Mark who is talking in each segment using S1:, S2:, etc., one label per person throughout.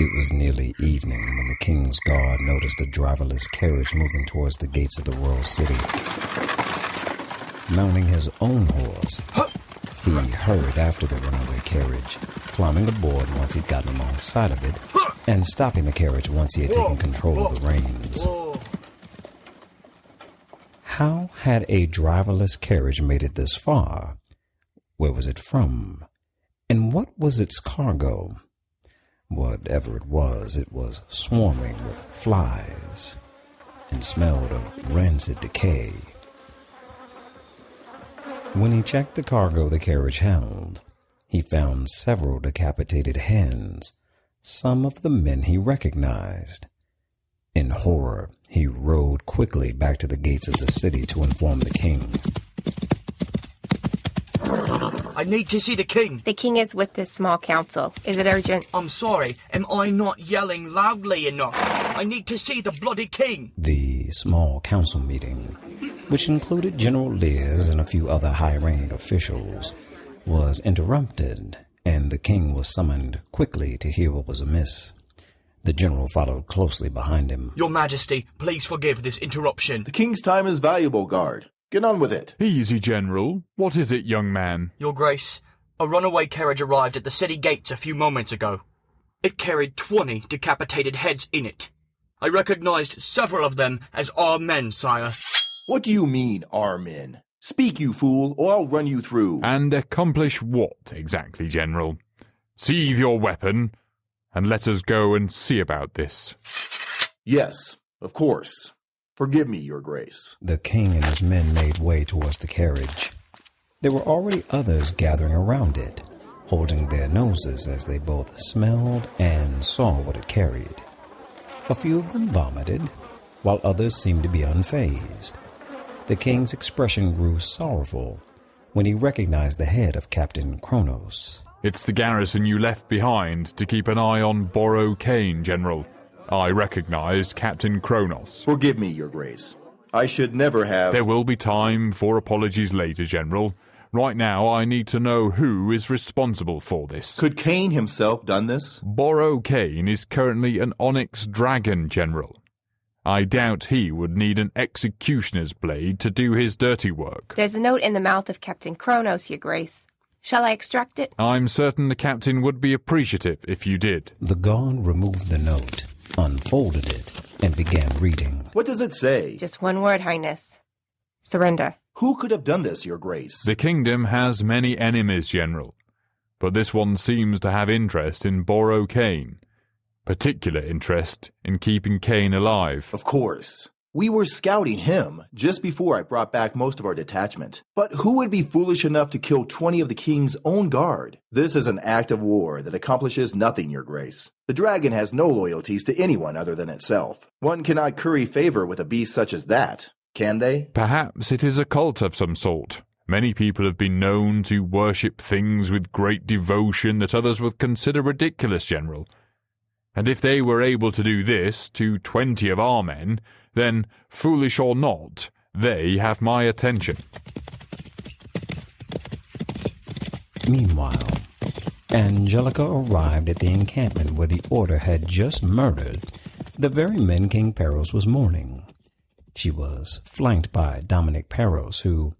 S1: It was nearly evening when the king's guard noticed a driverless carriage moving towards the gates of the royal city. Mounting his own horse, he hurried after the runaway carriage, climbing aboard once he'd gotten alongside of it, and stopping the carriage once he had taken control of the reins. How had a driverless carriage made it this far? Where was it from? And what was its cargo? Whatever it was swarming with flies and smelled of rancid decay. When he checked the cargo the carriage held, he found several decapitated hens, some of the men he recognized. In horror, he rode quickly back to the gates of the city to inform the king.
S2: I need to see the king.
S3: The king is with this small council. Is it urgent?
S2: I'm sorry. Am I not yelling loudly enough? I need to see the bloody king.
S1: The small council meeting, which included General Lears and a few other high-ranking officials, was interrupted, and the king was summoned quickly to hear what was amiss. The general followed closely behind him.
S2: Your Majesty, please forgive this interruption.
S4: The king's time is valuable, guard. Get on with it.
S5: Easy, General. What is it, young man?
S2: Your Grace, a runaway carriage arrived at the city gates a few moments ago. It carried 20 decapitated heads in it. I recognized several of them as our men, sire.
S4: What do you mean, our men? Speak, you fool, or I'll run you through.
S5: And accomplish what exactly, General? Sheathe your weapon, and let us go and see about this.
S4: Yes, of course. Forgive me, your grace.
S1: The king and his men made way towards the carriage. There were already others gathering around it, holding their noses as they both smelled and saw what it carried. A few of them vomited, while others seemed to be unfazed. The king's expression grew sorrowful when he recognized the head of Captain Kronos.
S5: It's the garrison you left behind to keep an eye on Boro Kane, General. I recognized Captain Kronos.
S4: Forgive me, your grace. I should never have...
S5: There will be time for apologies later, General. Right now, I need to know who is responsible for this.
S4: Could Kane himself done this?
S5: Boro Kane is currently an Onyx Dragon, General. I doubt he would need an executioner's blade to do his dirty work.
S3: There's a note in the mouth of Captain Kronos, your grace. Shall I extract it?
S5: I'm certain the captain would be appreciative if you did.
S1: The guard removed the note, unfolded it, and began reading.
S4: What does it say?
S3: Just one word, Highness. Surrender.
S4: Who could have done this, your grace?
S5: The kingdom has many enemies, General, but this one seems to have interest in Boro Kane. Particular interest in keeping Kane alive.
S4: Of course. We were scouting him just before I brought back most of our detachment. But who would be foolish enough to kill 20 of the king's own guard? This is an act of war that accomplishes nothing, your grace. The dragon has no loyalties to anyone other than itself. One cannot curry favor with a beast such as that, can they?
S5: Perhaps it is a cult of some sort. Many people have been known to worship things with great devotion that others would consider ridiculous, General. And if they were able to do this to 20 of our men, then, foolish or not, they have my attention.
S1: Meanwhile, Angelica arrived at the encampment where the Order had just murdered the very men King Peros was mourning. She was flanked by Dominic Peros, who,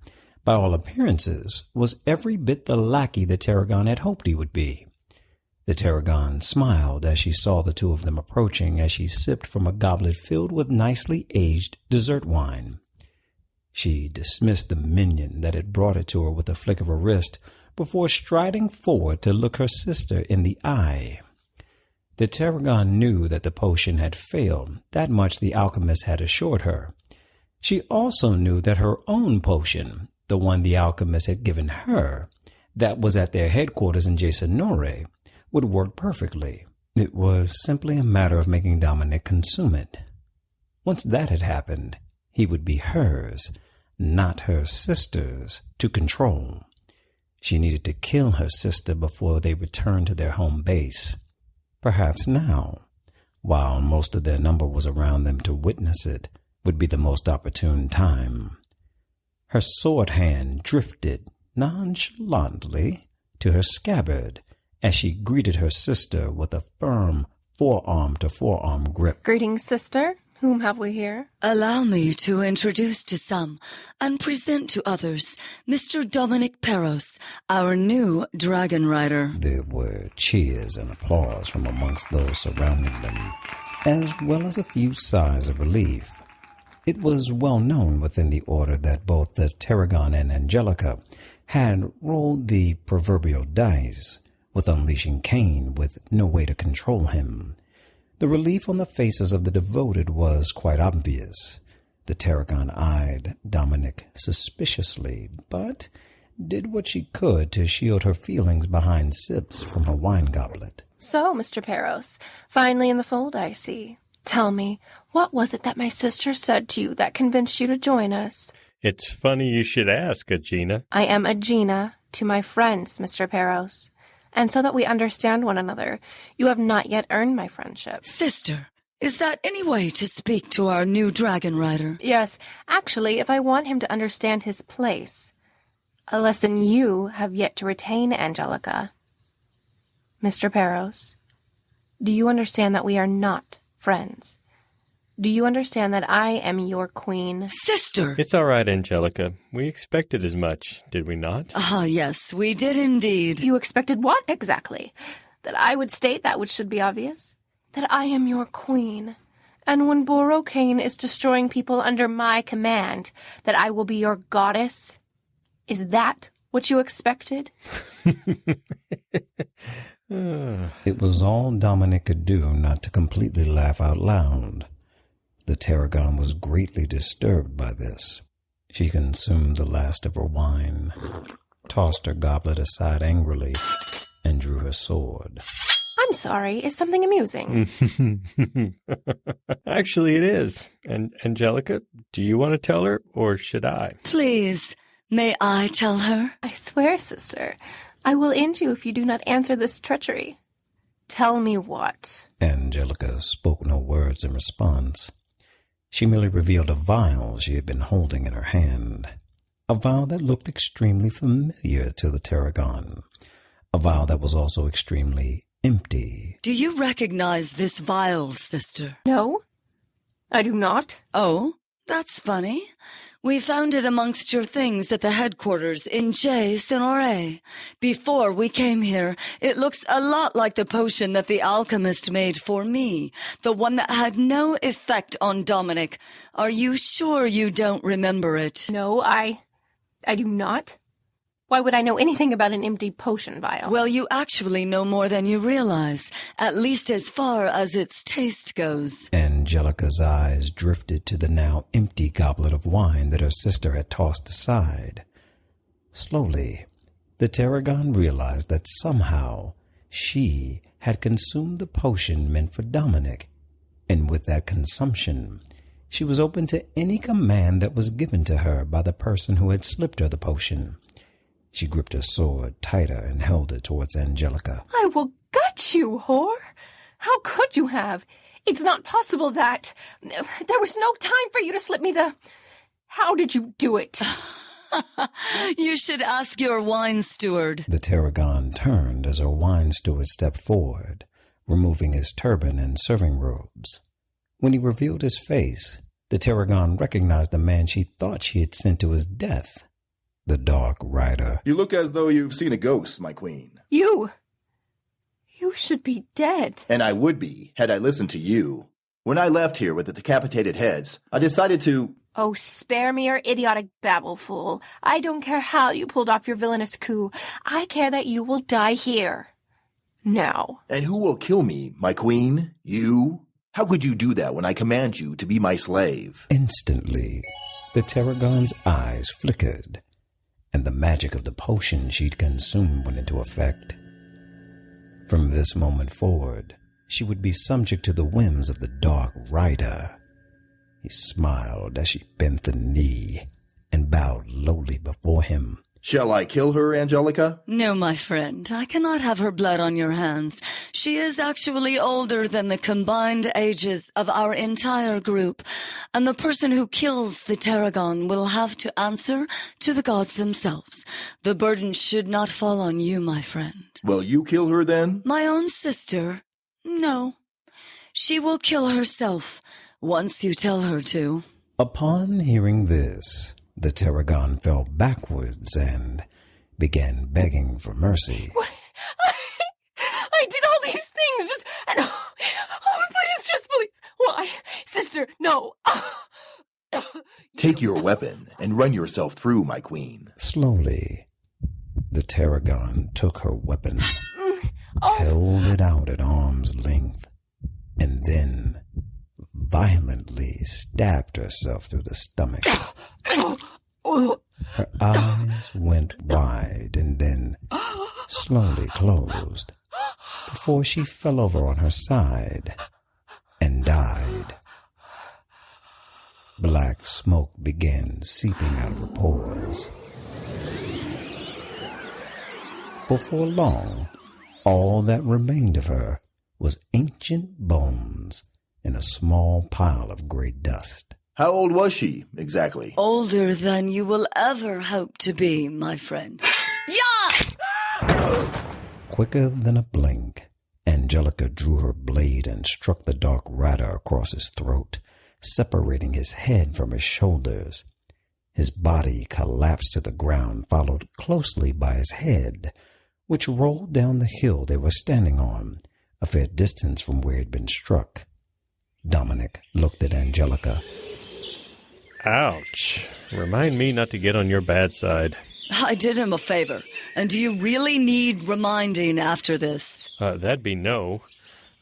S1: by all appearances, was every bit the lackey the Tarragon had hoped he would be. The Tarragon smiled as she saw the two of them approaching as she sipped from a goblet filled with nicely aged dessert wine. She dismissed the minion that had brought it to her with a flick of her wrist before striding forward to look her sister in the eye. The Tarragon knew that the potion had failed, that much the alchemist had assured her. She also knew that her own potion, the one the alchemist had given her, that was at their headquarters in Jasonore, would work perfectly. It was simply a matter of making Dominic consume it. Once that had happened, he would be hers, not her sister's, to control. She needed to kill her sister before they returned to their home base. Perhaps now, while most of their number was around them to witness it, would be the most opportune time. Her sword hand drifted nonchalantly to her scabbard as she greeted her sister with a firm, forearm to forearm grip.
S3: Greetings, sister. Whom have we here?
S6: Allow me to introduce to some and present to others Mr. Dominic Peros, our new dragon rider.
S1: There were cheers and applause from amongst those surrounding them, as well as a few sighs of relief. It was well known within the order that both the Tarragon and Angelica had rolled the proverbial dice, with unleashing Cain with no way to control him. The relief on the faces of the devoted was quite obvious. The Tarragon eyed Dominic suspiciously, but did what she could to shield her feelings behind sips from her wine goblet.
S3: So, Mr. Peros, finally in the fold, I see. Tell me, what was it that my sister said to you that convinced you to join us?
S7: It's funny you should ask, Agena.
S3: I am Agena to my friends, Mr. Peros. And so that we understand one another, you have not yet earned my friendship.
S6: Sister, is that any way to speak to our new dragon rider?
S3: Yes, actually, if I want him to understand his place. A lesson you have yet to retain, Angelica. Mr. Peros, do you understand that we are not friends? Do you understand that I am your queen?
S6: Sister!
S7: It's all right, Angelica. We expected as much, did we not?
S6: Ah, yes, we did indeed.
S3: You expected what exactly? That I would state that which should be obvious? That I am your queen. And when Borocane is destroying people under my command, that I will be your goddess? Is that what you expected?
S1: It was all Dominic could do not to completely laugh out loud. The Tarragon was greatly disturbed by this. She consumed the last of her wine, tossed her goblet aside angrily, and drew her sword.
S3: I'm sorry, is something amusing?
S7: Actually, it is. And Angelica, do you want to tell her, or should I?
S6: Please, may I tell her?
S3: I swear, sister, I will end you if you do not answer this treachery. Tell me what?
S1: Angelica spoke no words in response. She merely revealed a vial she had been holding in her hand, a vial that looked extremely familiar to the Tarragon, a vial that was also extremely empty.
S6: Do you recognize this vial, sister?
S3: No, I do not.
S6: Oh, that's funny. We found it amongst your things at the headquarters in J. Sonore. Before we came here, it looks a lot like the potion that the alchemist made for me, the one that had no effect on Dominic. Are you sure you don't remember it?
S3: No, I do not. Why would I know anything about an empty potion vial?
S6: Well, you actually know more than you realize, at least as far as its taste goes.
S1: Angelica's eyes drifted to the now empty goblet of wine that her sister had tossed aside. Slowly, the Tarragon realized that somehow she had consumed the potion meant for Dominic, and with that consumption, she was open to any command that was given to her by the person who had slipped her the potion. She gripped her sword tighter and held it towards Angelica.
S3: I will gut you, whore! How could you have? It's not possible that... There was no time for you to slip me the... How did you do it?
S6: You should ask your wine steward.
S1: The Tarragon turned as her wine steward stepped forward, removing his turban and serving robes. When he revealed his face, the Tarragon recognized the man she thought she had sent to his death. The Dark Rider.
S4: You look as though you've seen a ghost, my queen.
S3: You should be dead.
S4: And I would be, had I listened to you. When I left here with the decapitated heads, I decided to...
S3: Oh, spare me your idiotic babble, fool. I don't care how you pulled off your villainous coup. I care that you will die here. Now.
S4: And who will kill me, my queen? You? How could you do that when I command you to be my slave?
S1: Instantly, the Tarragon's eyes flickered, and the magic of the potion she'd consumed went into effect. From this moment forward, she would be subject to the whims of the Dark Rider. He smiled as she bent the knee and bowed lowly before him.
S4: Shall I kill her, Angelica?
S6: No, my friend, I cannot have her blood on your hands. She is actually older than the combined ages of our entire group, and the person who kills the Tarragon will have to answer to the gods themselves. The burden should not fall on you, my friend.
S4: Will you kill her then?
S6: My own sister? No. She will kill herself once you tell her to.
S1: Upon hearing this, the Tarragon fell backwards and began begging for mercy.
S3: What? I did all these things. Please. Why? Sister, no.
S4: Take your weapon and run yourself through, my queen.
S1: Slowly, the Tarragon took her weapon, held it out at arm's length, and then violently stabbed herself through the stomach. Her eyes went wide and then slowly closed before she fell over on her side and died. Black smoke began seeping out of her pores. Before long, all that remained of her was ancient bones in a small pile of gray dust.
S4: How old was she, exactly?
S6: Older than you will ever hope to be, my friend. Yeah!
S1: Quicker than a blink, Angelica drew her blade and struck the dark rider across his throat, separating his head from his shoulders. His body collapsed to the ground, followed closely by his head, which rolled down the hill they were standing on, a fair distance from where it had been struck. Dominic looked at Angelica.
S7: Ouch. Remind me not to get on your bad side.
S6: I did him a favor. And do you really need reminding after this?
S7: That'd be no.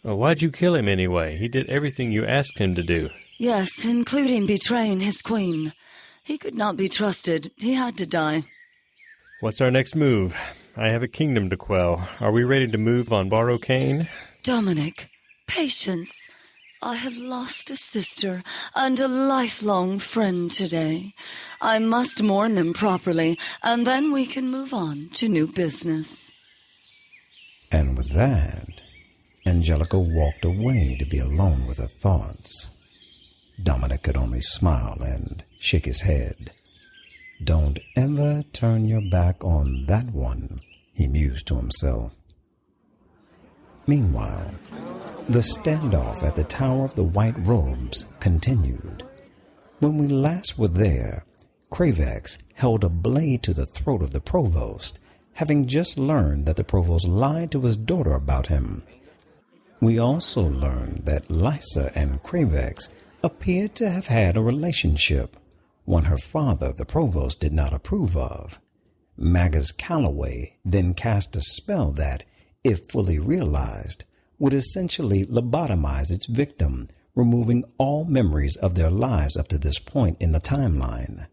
S7: Why'd you kill him anyway? He did everything you asked him to do.
S6: Yes, including betraying his queen. He could not be trusted. He had to die.
S7: What's our next move? I have a kingdom to quell. Are we ready to move on Borrowcane?
S6: Dominic, patience. I have lost a sister and a lifelong friend today. I must mourn them properly, and then we can move on to new business.
S1: And with that, Angelica walked away to be alone with her thoughts. Dominic could only smile and shake his head. Don't ever turn your back on that one, he mused to himself. Meanwhile, the standoff at the Tower of the White Robes continued. When we last were there, Cravex held a blade to the throat of the provost, having just learned that the provost lied to his daughter about him. We also learned that Lysa and Cravex appeared to have had a relationship, one her father, the provost, did not approve of. Magus Calloway then cast a spell that, if fully realized, would essentially lobotomize its victim, removing all memories of their lives up to this point in the timeline.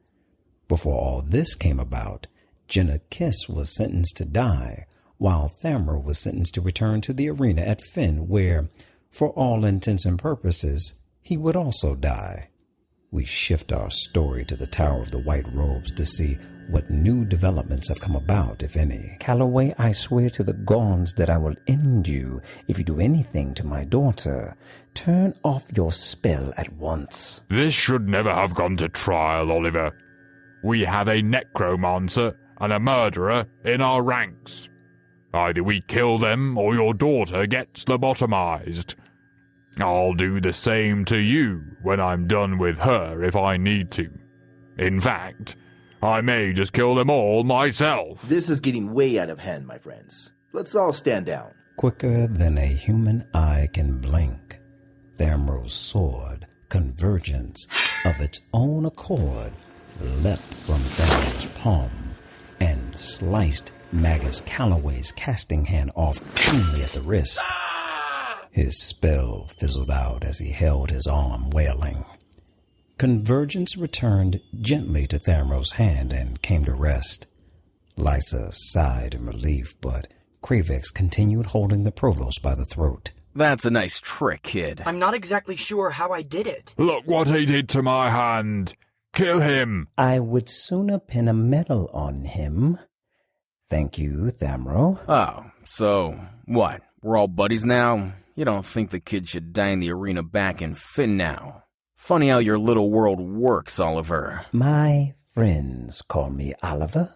S1: Before all this came about, Jenna Kiss was sentenced to die, while Thamra was sentenced to return to the arena at Fynn, where, for all intents and purposes, he would also die. We shift our story to the Tower of the White Robes to see what new developments have come about, if any. Calloway, I swear to the gods that I will end you if you do anything to my daughter. Turn off your spell at once.
S5: This should never have gone to trial, Oliver. We have a necromancer and a murderer in our ranks. Either we kill them or your daughter gets lobotomized. I'll do the same to you when I'm done with her if I need to. In fact, I may just kill them all myself.
S4: This is getting way out of hand, my friends. Let's all stand down.
S1: Quicker than a human eye can blink, Thamro's sword, Convergence, of its own accord, leapt from Thamro's palm and sliced Magus Calloway's casting hand off cleanly at the wrist. His spell fizzled out as he held his arm, wailing. Convergence returned gently to Thamro's hand and came to rest. Lysa sighed in relief, but Cravex continued holding the provost by the throat.
S8: That's a nice trick, kid.
S2: I'm not exactly sure how I did it.
S5: Look what he did to my hand. Kill him.
S1: I would sooner pin a medal on him. Thank you, Thamro.
S8: Oh, so, what? We're all buddies now? You don't think the kid should die in the arena back in Fynn now? Funny how your little world works, Oliver.
S1: My friends call me Oliver,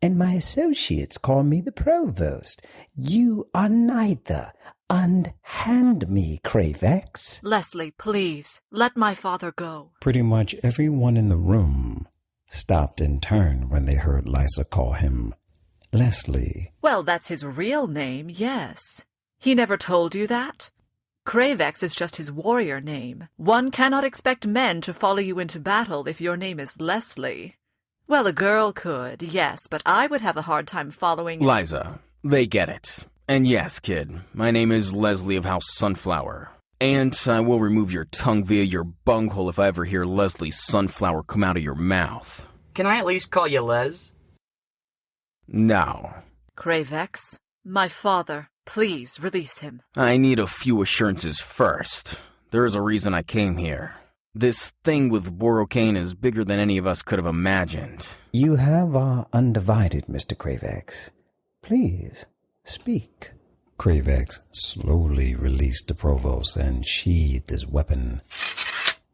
S1: and my associates call me the Provost. You are neither unhand me, Cravex.
S9: Leslie, please, let my father go.
S1: Pretty much everyone in the room stopped in turn when they heard Lysa call him Leslie.
S9: Well, that's his real name, yes. He never told you that? Cravex is just his warrior name. One cannot expect men to follow you into battle if your name is Leslie. Well, a girl could, yes, but I would have a hard time following...
S8: Liza, they get it. And yes, kid, my name is Leslie of House Sunflower. And I will remove your tongue via your bunghole if I ever hear Leslie Sunflower come out of your mouth.
S2: Can I at least call you Les?
S8: No.
S9: Cravex, my father, please release him.
S8: I need a few assurances first. There is a reason I came here. This thing with Borocane is bigger than any of us could have imagined.
S1: You have our undivided, Mr. Cravex. Please, speak. Cravex slowly released the provost and sheathed his weapon.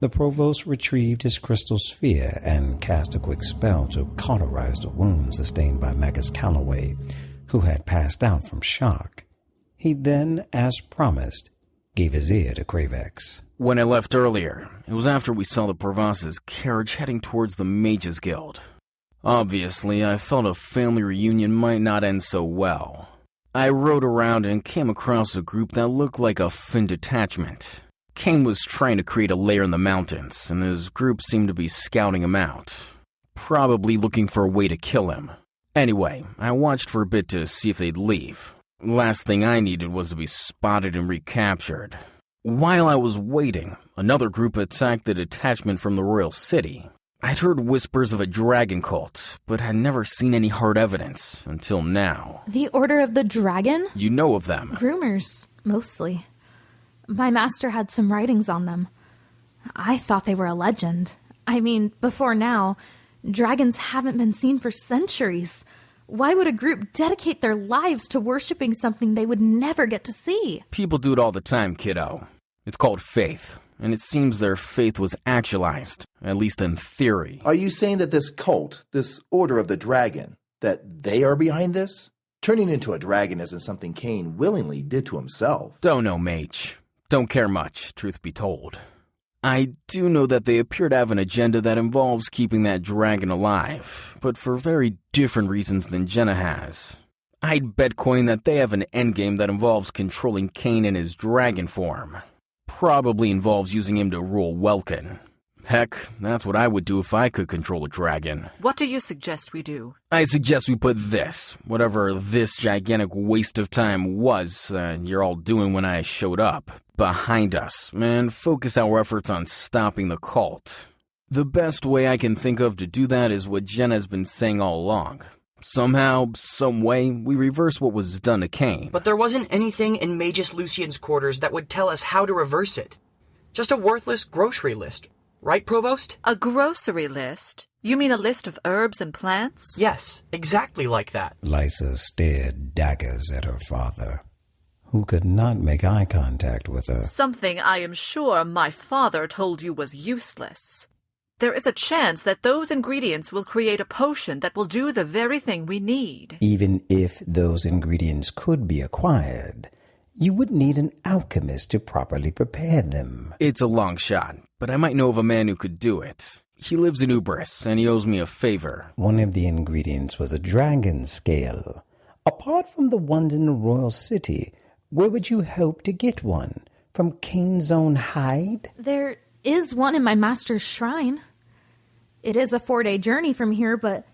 S1: The provost retrieved his crystal sphere and cast a quick spell to cauterize the wound sustained by Magus Calloway, who had passed out from shock. He then, as promised, gave his ear to Cravex.
S8: When I left earlier, it was after we saw the Provos's carriage heading towards the Mages Guild. Obviously, I felt a family reunion might not end so well. I rode around and came across a group that looked like a Finn detachment. Kane was trying to create a lair in the mountains, and his group seemed to be scouting him out. Probably looking for a way to kill him. Anyway, I watched for a bit to see if they'd leave. Last thing I needed was to be spotted and recaptured. While I was waiting, another group attacked the detachment from the royal city. I'd heard whispers of a dragon cult, but had never seen any hard evidence until now.
S10: The Order of the Dragon?
S8: You know of them?
S10: Rumors, mostly. My master had some writings on them. I thought they were a legend. I mean, before now, dragons haven't been seen for centuries. Why would a group dedicate their lives to worshipping something they would never get to see?
S8: People do it all the time, kiddo. It's called faith, and it seems their faith was actualized, at least in theory.
S4: Are you saying that this cult, this Order of the Dragon, that they are behind this? Turning into a dragon isn't something Cain willingly did to himself.
S8: Don't know, mage. Don't care much, truth be told. I do know that they appear to have an agenda that involves keeping that dragon alive, but for very different reasons than Jenna has. I'd bet coin that they have an endgame that involves controlling Cain in his dragon form. Probably involves using him to rule Welkin. Heck, that's what I would do if I could control a dragon.
S9: What do you suggest we do?
S8: I suggest we put this, whatever this gigantic waste of time was you're all doing when I showed up, behind us, and focus our efforts on stopping the cult. The best way I can think of to do that is what Jenna's been saying all along. Somehow, some way, we reverse what was done to Cain.
S2: But there wasn't anything in Magus Lucian's quarters that would tell us how to reverse it. Just a worthless grocery list. Right, Provost?
S9: A grocery list? You mean a list of herbs and plants?
S2: Yes, exactly like that.
S1: Lysa stared daggers at her father, who could not make eye contact with her.
S9: Something I am sure my father told you was useless. There is a chance that those ingredients will create a potion that will do the very thing we need.
S1: Even if those ingredients could be acquired, you would need an alchemist to properly prepare them.
S8: It's a long shot, but I might know of a man who could do it. He lives in Ubris, and he owes me a favor.
S1: One of the ingredients was a dragon scale. Apart from the ones in the royal city, where would you hope to get one? From Cain's own hide?
S10: There is one in my master's shrine. It is a 4-day journey from here, but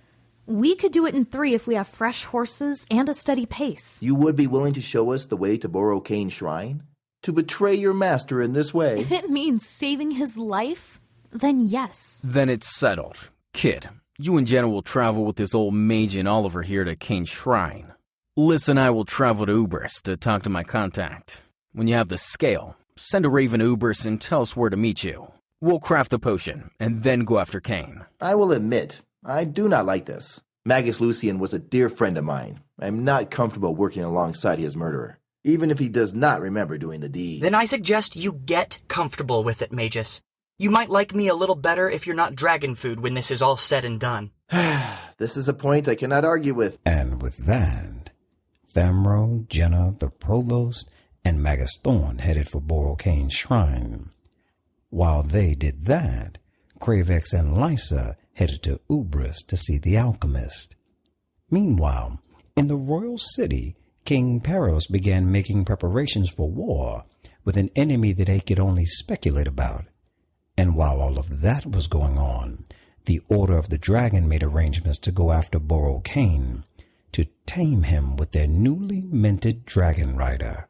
S10: we could do it in 3 if we have fresh horses and a steady pace.
S4: You would be willing to show us the way to Borocane Shrine? To betray your master in this way?
S10: If it means saving his life, then yes.
S8: Then it's settled. Kid, you and Jenna will travel with this old mage and Oliver here to Cain's Shrine. Liz and I will travel to Ubris to talk to my contact. When you have the scale, send a raven to Ubris and tell us where to meet you. We'll craft the potion, and then go after Cain.
S4: I will admit, I do not like this. Magus Lucian was a dear friend of mine. I'm not comfortable working alongside his murderer, even if he does not remember doing the deed.
S2: Then I suggest you get comfortable with it, Magus. You might like me a little better if you're not dragon food when this is all said and done.
S4: This is a point I cannot argue with.
S1: And with that, Thamro, Jenna, the provost, and Magus Thorn headed for Borrocane's shrine. While they did that, Cravex and Lysa headed to Ubris to see the alchemist. Meanwhile, in the royal city, King Peros began making preparations for war with an enemy that he could only speculate about. And while all of that was going on, the Order of the Dragon made arrangements to go after Borrocane to tame him with their newly minted dragon rider.